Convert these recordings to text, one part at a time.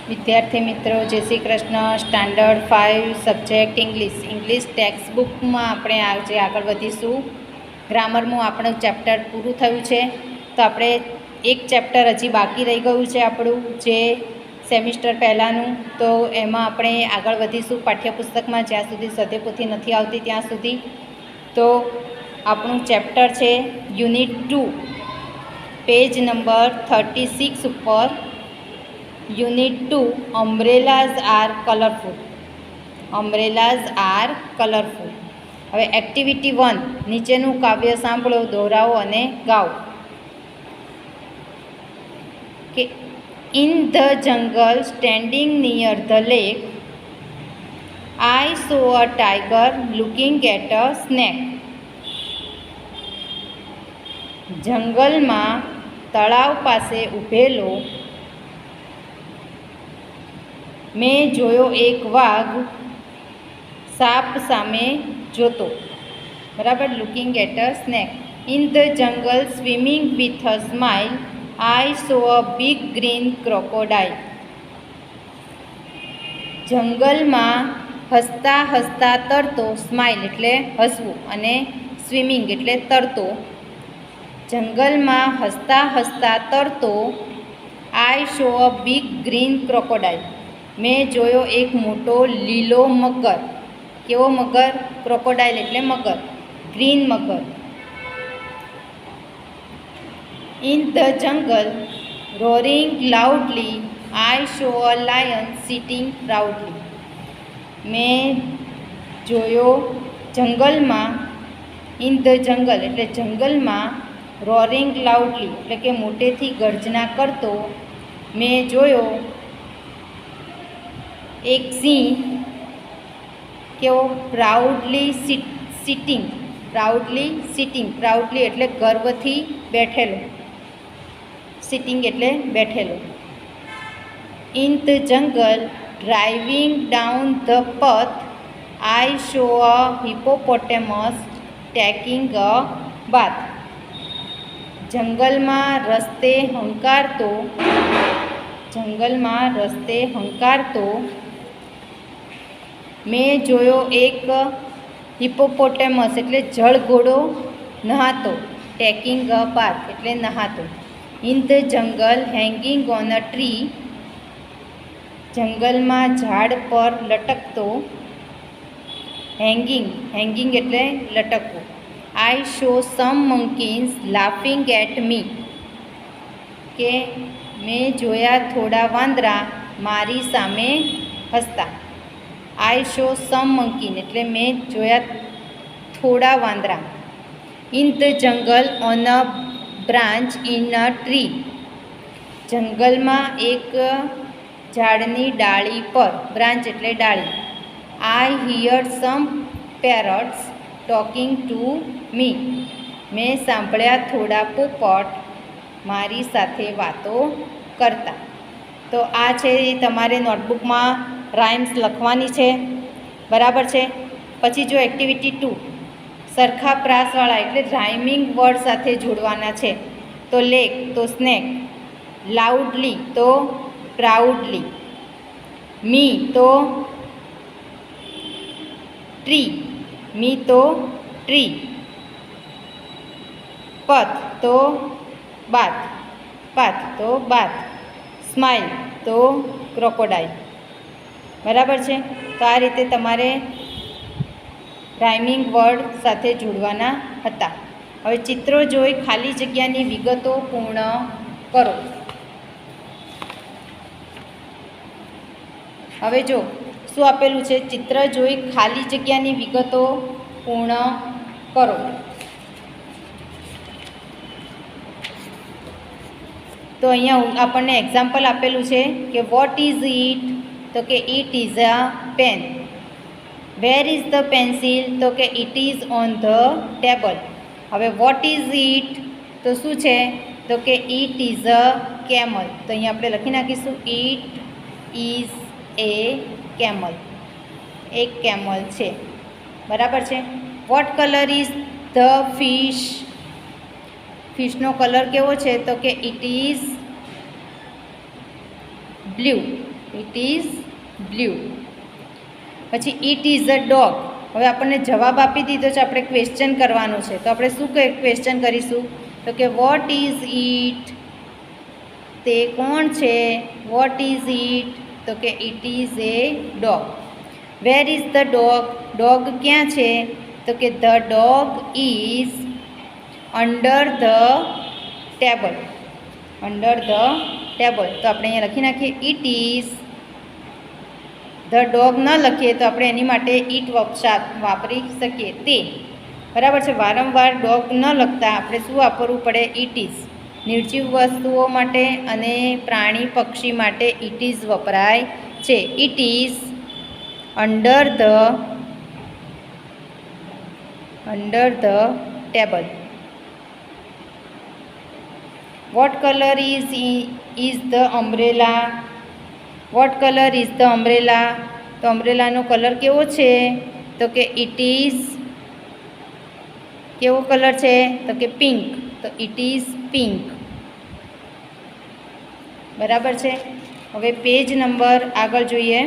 વિદ્યાર્થી મિત્રો, જય Shri Krishna. Standard 5 subject English ટેક્સ્ટબુકમાં આપણે આજે આગળ વધીશું. ગ્રામરનું આપણું ચેપ્ટર પૂરું થયું છે, તો આપણે એક ચેપ્ટર હજી બાકી રહી ગયું છે આપણું, જે સેમિસ્ટર પહેલાંનું. તો એમાં આપણે આગળ વધીશું પાઠ્યપુસ્તકમાં, જ્યાં સુધી સ્વધ્યાયપોથી નથી આવતી ત્યાં સુધી. તો આપણું ચેપ્ટર છે યુનિટ 2, પેજ નંબર 36 ઉપર. Unit 2, umbrellas are colourful. Umbrellas are colourful. હવે એક્ટિવિટી 1, નીચેનું કાવ્ય સાંભળો, દોહરાવો અને ગાઓ. કે in the jungle standing near the lake, I saw a tiger looking at a snake. જંગલમાં તળાવ પાસે ઊભેલો મેં જોયો એક વાઘ સાપ સામે જોતો. બરાબર, looking at a snake. In the jungle swimming with a smile, I saw a big green crocodile. જંગલમાં હસતા હસતા તરતો, સ્માઇલ એટલે હસવું અને સ્વિમિંગ એટલે તરતો. જંગલમાં હસતા હસતા તરતો, આઈ saw a big green crocodile. મેં જોયો એક મોટો લીલો મગર. કેવો મગર? ક્રોકોડાઇલ એટલે મગર, ગ્રીન મગર. ઇન ધ જંગલ roaring loudly, I saw a lion sitting proudly. મેં જોયો જંગલમાં, ઇન ધ જંગલ એટલે જંગલમાં, રોરિંગ લાઉડલી એટલે કે મોટેથી ગર્જના કરતો મેં જોયો એક સિંહ. કેવો? Proudly sitting. Proudly sitting. Proudly એટલે ગર્વથી બેઠેલો, સિટિંગ એટલે બેઠેલો. ઇન ધ જંગલ ડ્રાઇવિંગ ડાઉન ધ પથ, આઈ saw a hippopotamus taking a બાથ. જંગલમાં રસ્તે હંકારતો મેં જોયો એક હિપોપોટેમસ એટલે જળઘોડો નહાતો, ટેકિંગ અ બાથ એટલે નહાતો. In the jungle hanging on a tree. જંગલમાં ઝાડ પર લટકતો, હેંગિંગ એટલે લટકવું. I saw some monkeys laughing at me. કે મેં જોયા થોડા વાંદરા મારી સામે હસતા. આઈ શો સમ મંકીન એટલે મેં જોયા થોડા વાંદરા. In the jungle on a branch in a tree. જંગલમાં એક ઝાડની ડાળી પર, બ્રાન્ચ એટલે ડાળી. I hear some parrots talking to me. મેં સાંભળ્યા થોડા પોપટ મારી સાથે વાતો કરતા. તો આ છે એ તમારે નોટબુકમાં રાઇમ્સ લખવાની છે. બરાબર છે. પછી જો એક્ટિવિટી 2, સરખા પ્રાસવાળા એટલે રાઇમિંગ વર્ડ સાથે જોડવાના છે. તો લેક તો સ્નેક, લાઉડલી તો પ્રાઉડલી, મી તો ટ્રી, મી તો ટ્રી, પથ તો બાથ, પાથ તો બાથ, સ્માઇલ તો ક્રોકોડાઇલ. બરાબર છે. તો આ રીતે તમારે રાઇમિંગ વર્ડ સાથે જોડવાના હતા. હવે ચિત્રો જોઈ ખાલી જગ્યાની વિગતો પૂર્ણ કરો. હવે જો શું આપેલું છે, ચિત્ર જોઈ ખાલી જગ્યાની વિગતો પૂર્ણ કરો. તો અહીંયા આપણને એક્ઝામ્પલ આપેલું છે કે વોટ ઇઝ ઇટ? તો કે it is a pen. Where is the pencil? તો કે it is on the table. હવે વોટ ઇઝ ઇટ? તો શું છે? તો કે ઇટ ઇઝ અ કેમલ. તો અહીંયા આપણે લખી નાખીશું ઇટ ઇઝ એ કેમલ. એક કેમલ છે. બરાબર છે. What colour is the fish? ફિશનો કલર કેવો છે? તો કે it is blue. It is blue. પછી ઇટ ઇઝ અ ડોગ. હવે આપણને જવાબ આપી દીધો છે, આપણે ક્વેશ્ચન કરવાનું છે. તો આપણે શું ક્વેશ્ચન કરીશું? તો કે વોટ ઇઝ ઇટ? તે કોણ છે? Vote is it? તો કે it is A dog. Wear is the dog? Dog ક્યાં છે? તો કે the dog is under the table. Under the table. તો આપણે અહીંયા લખી નાખીએ ઇટ ઇઝ. ધ ડોગ ન લખીએ તો આપણે એની માટે ઇટ વાપરી શકીએ, તે. બરાબર છે. વારંવાર ડોગ ન લખતા આપણે શું વાપરવું પડે? It is. નિર્જીવ વસ્તુઓ માટે અને પ્રાણી પક્ષી માટે ઇટ ઇઝ વપરાય છે. It is under the table. Vote colour is the umbrella? Vote colour is the umbrella? તો અમ્બ્રેલાનો કલર કેવો છે? તો કે ઇટ ઇઝ, કેવો કલર છે? તો કે પિંક. તો ઇટ ઇઝ પિંક. બરાબર છે. હવે પેજ નંબર આગળ જોઈએ.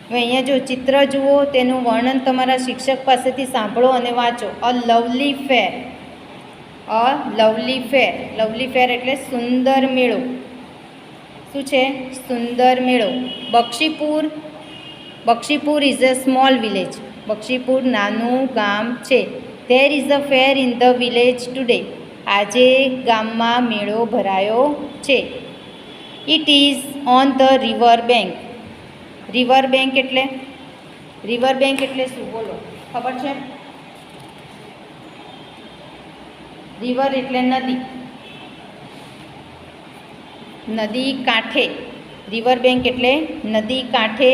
હવે અહીંયા જો ચિત્ર જુઓ, તેનું વર્ણન તમારા શિક્ષક પાસેથી સાંભળો અને વાંચો. A lovely fair. A lovely fair. Lovely fair એટલે સુંદર મેળો. શું છે? સુંદર મેળો. Bakshipur. Bakshipur is a small village. Bakshipur નાનું ગામ છે. There is a fair in the village today. આજે ગામમાં મેળો ભરાયો છે. It is on the river bank. River bank એટલે? રિવર બેંક એટલે શું? બોલો, ખબર છે? રિવર એટલે નદી. નદી કાંઠે. રિવર બેંક એટલે નદી કાંઠે.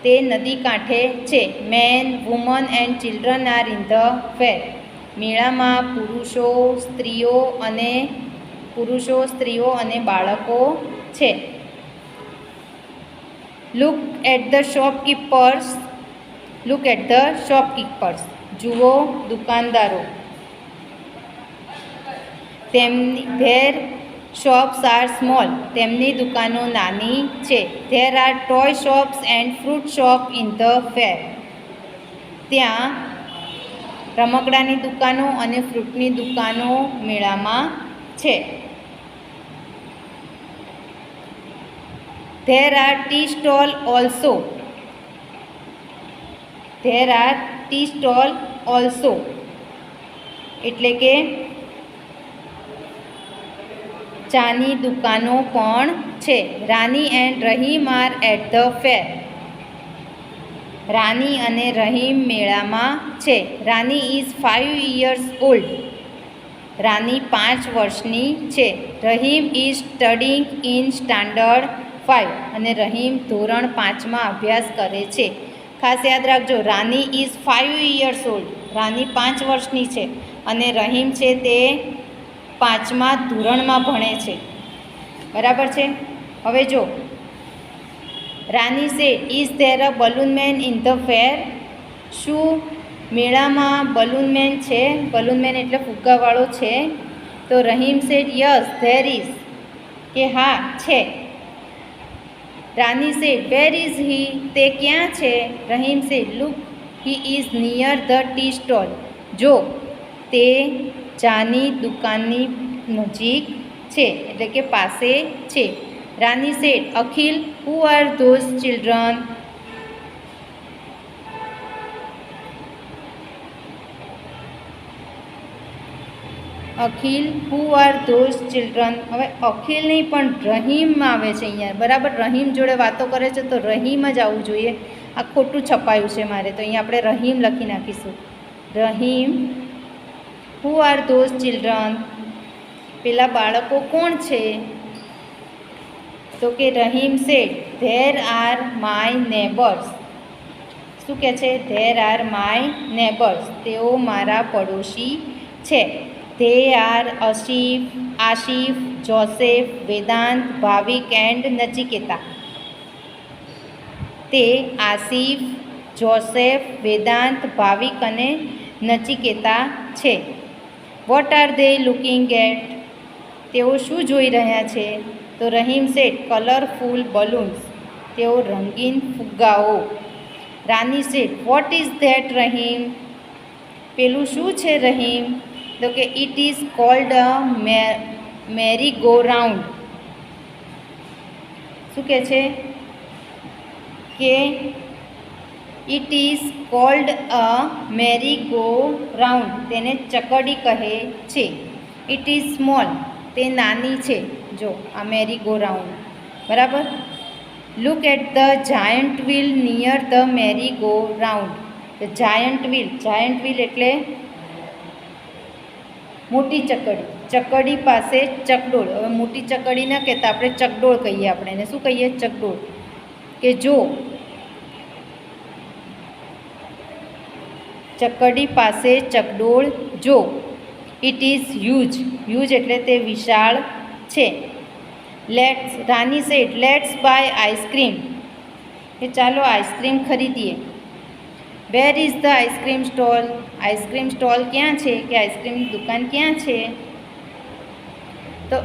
તે નદી કાંઠે છે. Man, woman and children are in the fair. મેળામાં પુરુષો, સ્ત્રીઓ અને બાળકો છે. Look at the shopkeepers. Look at the shopkeepers. જુઓ દુકાનદારો. Their shops are small. તેમની દુકાનો નાની છે. There are toy shops and fruit shop in the fair. ત્યાં રમકડાની દુકાનો અને ફ્રૂટની દુકાનો મેળામાં છે. There are tea stall also. There are tea stall also એટલે કે ચાની દુકાનો પણ છે. રાની and Rahim are at the fair. Rani અને રહીમ મેળામાં છે. Rani is 5 years old. Rani 5 વર્ષની છે. Rahim is studying in standard 5 અને રહીમ ધોરણ 5માં અભ્યાસ કરે છે. ખાસ યાદ રાખજો, રાની ઇઝ 5 years ઓલ્ડ. રાની 5 વર્ષની છે અને રહીમ છે તે 5મા ધોરણમાં ભણે છે. બરાબર છે. હવે જો Rani said, is there a balloon man in the fair? શું મેળામાં બલૂન મેન છે? બલૂન મેન એટલે ફુગ્ગાવાળો છે. તો Rahim said yes there is, કે હા છે. Rani said where is he? તે ક્યાં છે? Rahim said look he is near the tea stall. જો તે ચાની દુકાનની નજીક છે, એટલે કે પાસે છે. Rani said Akhil who are those children? Akhil who are those children. હવે અખિલ નહીં પણ રહીમ આવે છે અહીંયા. બરાબર, રહીમ જોડે વાતો કરે છે તો રહીમ જ આવવું જોઈએ. આ ખોટું છપાયું છે મારે, તો અહીંયા આપણે રહીમ લખી નાખીશું. Rahim who are those children. પેલા બાળકો કોણ છે? તો કે Rahim said there are my neighbours. શું કહે છે? There are my neighbours. તેઓ મારા પડોશી છે. They are Ashif, Joseph, Vedant, Bhavik and Nachiketa. તે આસિફ, જોસેફ, વેદાંત, ભાવિક અને નચિકેતા છે. What are they looking at? તેઓ શું જોઈ રહ્યા છે? તો રહીમ સેડ કલરફુલ બલૂન્સ. તેઓ રંગીન ફુગ્ગાઓ. Rani said what is that Rahim? પેલું શું છે રહીમ? તો કે it is called a merry go round. શું કહે છે કે it is called a merry go round. તેને ચકડી કહે છે. It is small. તે નાની છે. જો આ મેરી ગો રાઉન્ડ. બરાબર. Look at the giant wheel near the merry go round. The giant wheel એટલે મોટી ચકડી. ચકડી પાસે ચકડોળ. હવે મોટી ચકડી ન કહેતા આપણે ચકડોળ કહીએ. આપણે એને શું કહીએ? ચકડોળ. કે જો ચકડી પાસે ચકડોળ જો. ઇટ ઇઝ હ્યુજ એટલે તે વિશાળ છે. Rani said let's buy ice cream. કે ચાલો આઈસ્ક્રીમ ખરીદીએ. Where is the ice cream stall? Ice cream stall ક્યાં છે? કે આઈસ્ક્રીમની દુકાન ક્યાં છે? તો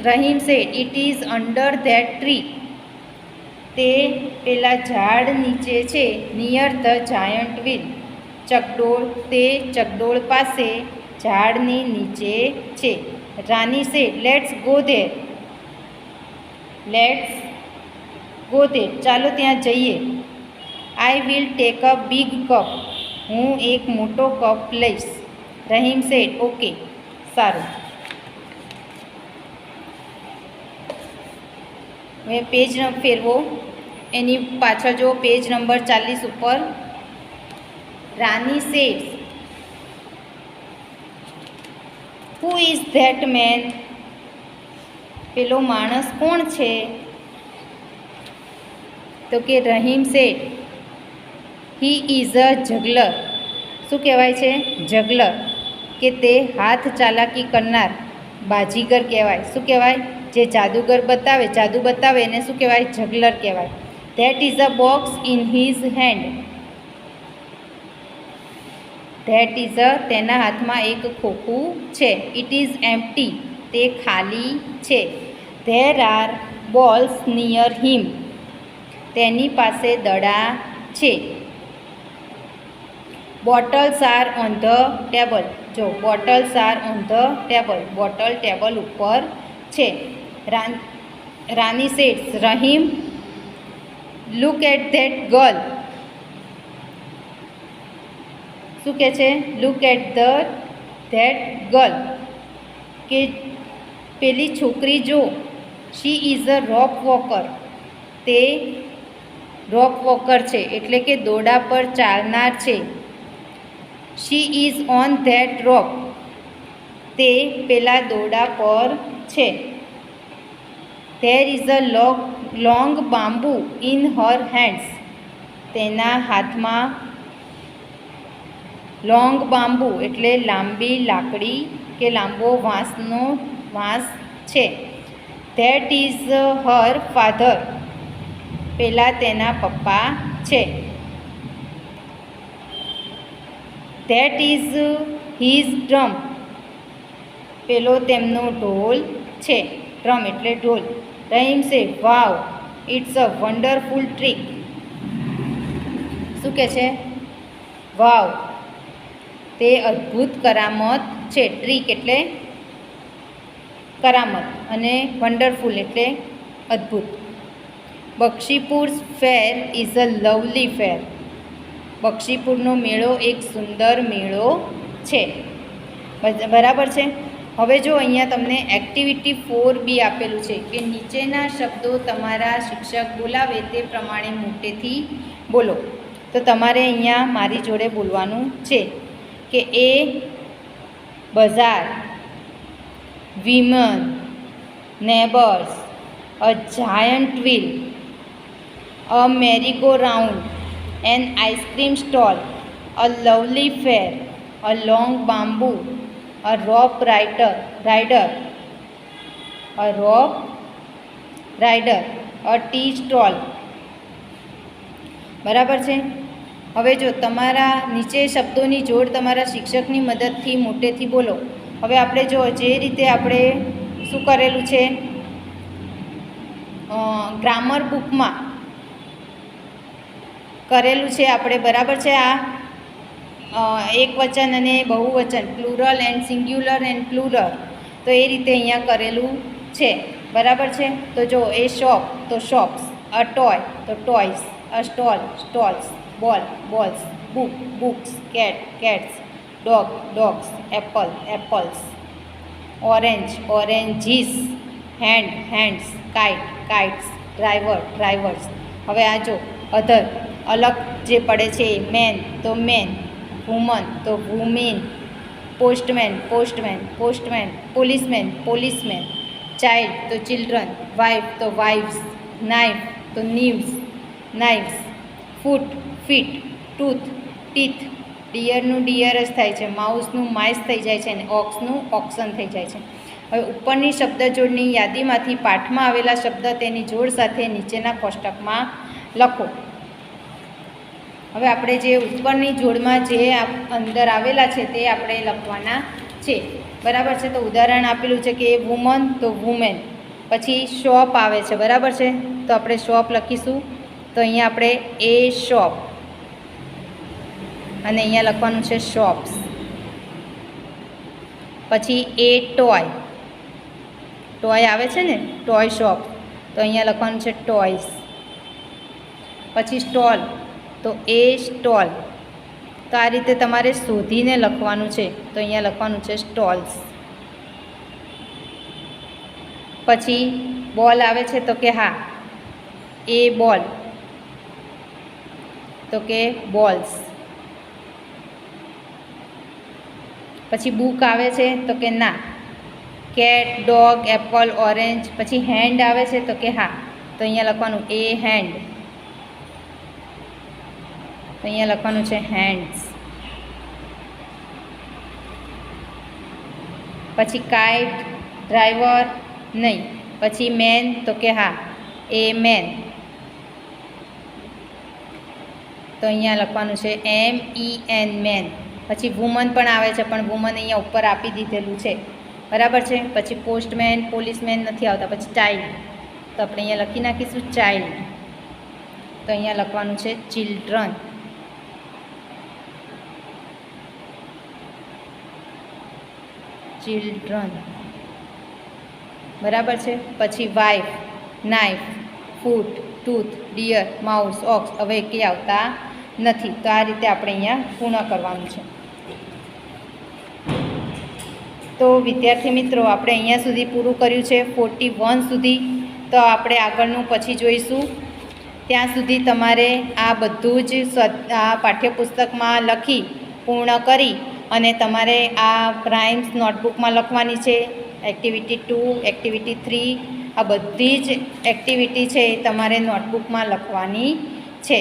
Rahim said it is under that tree. તે પેલા ઝાડ નીચે છે. Near the giant wheel. ચકડોળ તે ચકડોળ પાસે ઝાડની નીચે છે. Rani said let's go there. ચાલો ત્યાં જઈએ. I will take a big cup. હું એક મોટો કપ લઈશ. Rahim said okay. સારું. હવે પેજ ફેરવો. એની પાછળ જો પેજ નંબર 40 ઉપર Rani said who is that man? પેલો માણસ કોણ છે? તો કે Rahim said he is a juggler. શું કહેવાય છે? જગલર. કે તે હાથ ચાલાકી કરનાર બાજીગર કહેવાય. શું કહેવાય? જે જાદુ બતાવે એને શું કહેવાય? જગલર કહેવાય. That is a box in his hand. તેના હાથમાં એક ખોખું છે. It is empty. તે ખાલી છે. There are balls near him. તેની પાસે દડા છે. Bottles are on the table. જો bottles are on the table. Bottle table ઉપર છે. રાની સેડ્સ Rahim look at that girl. શું કહે છે? Look at that girl. કે પેલી છોકરી જો. She is a rope walker. તે રોપ વોકર છે એટલે કે દોરડા પર ચાલનાર છે. શી ઇઝ ઓન ધેટ રોપ. તે પેલા દોરડા પર છે. There is a long bamboo in her hands. તેના હાથમાં લોંગ બાંબુ એટલે લાંબી લાકડી કે લાંબો વાંસ છે. That is her father. પેલા તેના પપ્પા છે. That is his drum. પેલો તેમનો ઢોલ છે. ડ્રમ એટલે ઢોલ. રહીમ સે વાવ ઇટ્સ અ વન્ડરફુલ ટ્રીક. શું કહે છે? વાવ તે અદ્ભુત કરામત છે. ટ્રીક એટલે કરામત અને વન્ડરફુલ એટલે અદ્ભુત. બક્ષીપુર ફેર ઇઝ અ લવલી ફેર. બક્ષીપુરનો મેળો એક સુંદર મેળો છે. બરાબર છે. હવે જો અહીંયા તમને એક્ટિવિટી 4B આપેલું છે કે નીચેના શબ્દો તમારા શિક્ષક બોલાવે તે પ્રમાણે મોટેથી બોલો. તો તમારે અહીંયા મારી જોડે બોલવાનું છે કે a bazaar, women, neighbours, a giant wheel, a merry-go-round, an ice cream stall, a lovely fair, a long bamboo, a rider, a tea stall. બરાબર છે. હવે જો તમારા નીચે શબ્દોની જોડ તમારા શિક્ષકની મદદથી મોટેથી બોલો. હવે આપણે જો જે રીતે આપણે શું કરેલું છે ગ્રામર બુકમાં કરેલું છે આપણે, બરાબર છે. આ એકવચન અને બહુવચન, plural and singular and plural, તો એ રીતે અહીંયા કરેલું છે, બરાબર છે. તો જો એ શોપ તો શોપ્સ, અ ટોય તો ટોયસ, અ સ્ટોલ સ્ટોલ્સ, બોલ balls, book books, cat cats, dog dogs, Apple apples, orange oranges, hand hands, kite kites, driver drivers. હવે આ જો અધર અલગ જે પડે છે, મેન તો મેન, વુમન તો women, postman postman postman, policeman policeman, child તો ચિલ્ડ્રન, વાઇફ તો વાઇવ્સ, નાઇફ તો knives knives, foot feet, tooth teeth, ડિયરનું ડિયર જ થાય છે, માઉસનું માઇસ થઈ જાય છે અને ઓક્સનું ઓક્સન થઈ જાય છે. હવે ઉપરની શબ્દ જોડની યાદીમાંથી પાઠમાં આવેલા શબ્દ તેની જોડ સાથે નીચેના કોષ્ટકમાં લખો. હવે આપણે જે ઉપરની જોડમાં જે અંદર આવેલા છે તે આપણે લખવાના છે, બરાબર છે. તો ઉદાહરણ આપેલું છે કે વુમન તો વુમેન, પછી શોપ આવે છે, બરાબર છે. તો આપણે શોપ લખીશું, તો અહીંયા આપણે એ શોપ અને અહીંયા લખવાનું છે શોપ્સ. પછી એ ટોય, ટોય આવે છે ને, ટોય શોપ, તો અહીંયા લખવાનું છે ટોયસ. પછી સ્ટોલ તો એ સ્ટોલ, તો આ રીતે તમારે શોધીને લખવાનું છે, તો અહીંયા લખવાનું છે સ્ટોલ્સ. પછી બોલ આવે છે તો કે હા એ બોલ, તો કે બોલ્સ. પછી બુક આવે છે તો કે ના, કેટ ડોગ એપલ ઓરેન્જ. પછી હેન્ડ આવે છે તો કે હા, તો અહીંયા લખવાનું એ હેન્ડ, તો અહીંયા લખવાનું છે હેન્ડ્સ. પછી કાઇટ ડ્રાઈવર નહીં, પછી મેન તો કે હા એ મેન, તો અહીંયા લખવાનું છે MEN મેન. પછી વુમન પણ આવે છે, પણ વુમન અહીંયા ઉપર આપી દીધેલું છે, બરાબર છે. પછી પોસ્ટમેન પોલીસમેન નથી આવતા. પછી ચાઇલ્ડ, તો આપણે અહીંયા લખી નાખીશું ચાઇલ્ડ, તો અહીંયા લખવાનું છે ચિલ્ડ્રન. ચિલ્ડ્રન, બરાબર છે. પછી વાઇફ નાઇફ, ફૂટ ટૂથ, ડિયર માઉસ, ઓક્સ. હવે એકે આવતા નથી, તો આ રીતે આપણે અહીંયા પૂર્ણ કરવાનું છે. તો વિદ્યાર્થી મિત્રો, આપણે અહીંયા સુધી પૂરું કર્યું છે 41 સુધી. તો આપણે આગળનું પછી જોઈશું. ત્યાં સુધી તમારે આ બધું જ આ પાઠ્યપુસ્તકમાં લખી પૂર્ણ કરી અને તમારે આ રાઇમ્સ નોટબુકમાં લખવાની છે. એક્ટિવિટી 2, એક્ટિવિટી 3, આ બધી જ એક્ટિવિટી છે એ તમારે નોટબુકમાં લખવાની છે.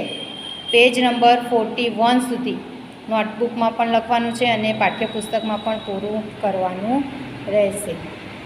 પેજ નંબર 41 સુધી નોટબુકમાં પણ લખવાનું છે અને પાઠ્યપુસ્તકમાં પણ પૂરું કરવાનું રહેશે.